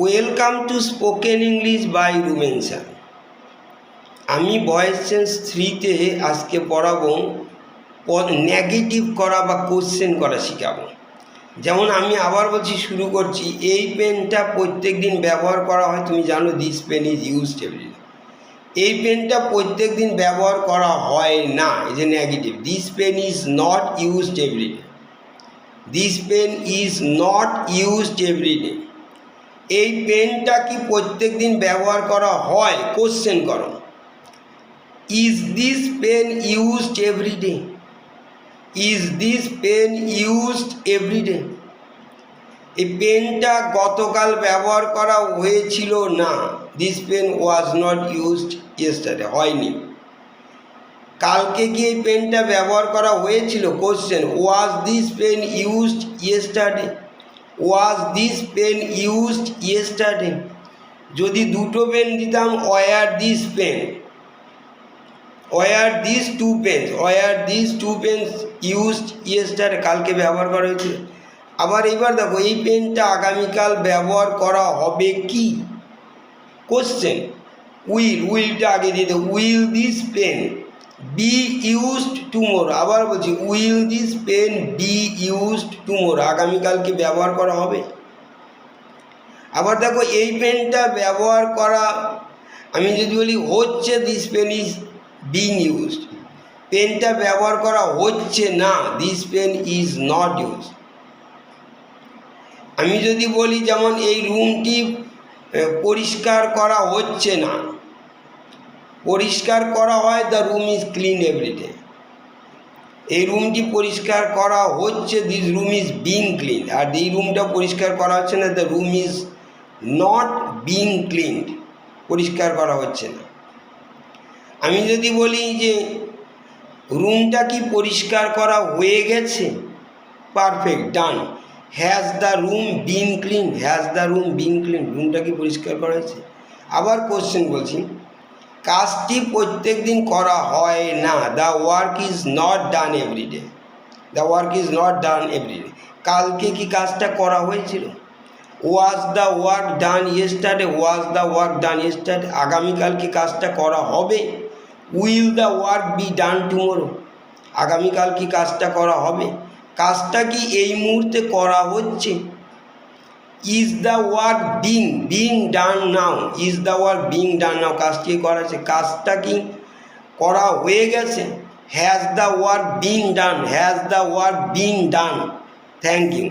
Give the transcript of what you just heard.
Welcome to spoken English by Rumen sir. আমি voice change 3-তে আজকে পড়াবো নেগেটিভ করা বা কোশ্চেন করা শেখাবো। যেমন আমি আবার বলছি, শুরু করছি। এই পেনটা প্রত্যেক দিন ব্যবহার করা হয়, তুমি জানো। This pen is used everyday. এই পেনটা প্রত্যেক দিন ব্যবহার করা হয় না, এই যে negative. This pen is not used everyday. This pen is not used everyday. এই পেনটা কি প্রত্যেক দিন ব্যবহার করা হয়? কোশ্চেন করো। Is this pen used everyday? Is this pen used everyday? এই পেনটা গতকাল ব্যবহার করা হয়েছিল না। This pen was not used yesterday. হয়নি। কালকে কি এই পেনটা ব্যবহার করা হয়েছিল? Question. Was this pen used yesterday? Was this pen used yesterday? যদি দুটো পেন দিতাম, were this pen, were this two pens, were this two pens used yesterday? কালকে ব্যবহার করা হয়েছিল। আবার এবার দেখো, এই পেনটা আগামীকাল ব্যবহার করা হবে কি? কোশ্চেন। উইলটা আগে দিয়ে দেবো। Will this pen be used tomorrow? আবার বলছি, will this pen be used tomorrow? আগামীকালকে ব্যবহার করা হবে। আবার দেখো, এই পেনটা ব্যবহার করা, আমি যদি বলি হচ্ছে, this pen is being used. পেনটা ব্যবহার করা হচ্ছে না, this pen is not used. আমি যদি বলি, যেমন এই রুমটি পরিষ্কার করা হচ্ছে না, পরিষ্কার করা হয়, the room is clean everyday. এই রুমটি পরিষ্কার করা হচ্ছে, this room is being clean. আর এই রুমটা পরিষ্কার করা হচ্ছে না, the room is not being cleaned. পরিষ্কার করা হচ্ছে না। আমি যদি বলি যে রুমটা কি পরিষ্কার করা হয়ে গেছে, perfect, done. Has the room being clean? Has the room being clean? রুমটা কি পরিষ্কার করা হয়েছে? আবার কোশ্চেন বলছি, কাজটি প্রত্যেক দিন করা হয় না, the work is not done everyday. The work is not done everyday. কালকে কি কাজটা করা হয়েছিল? Was the work done yesterday? Was the work done yesterday? আগামীকাল কি কাজটা করা হবে? Will the work be done tomorrow? আগামীকাল কি কাজটা করা হবে? কাজটা কি এই মুহূর্তে করা হচ্ছে? Is the work being done now? Is the work being done now? কাজটি করা হচ্ছে। কাজটা কি করা হয়ে গেছে? Has the work being done? Has the work being done? Thank you.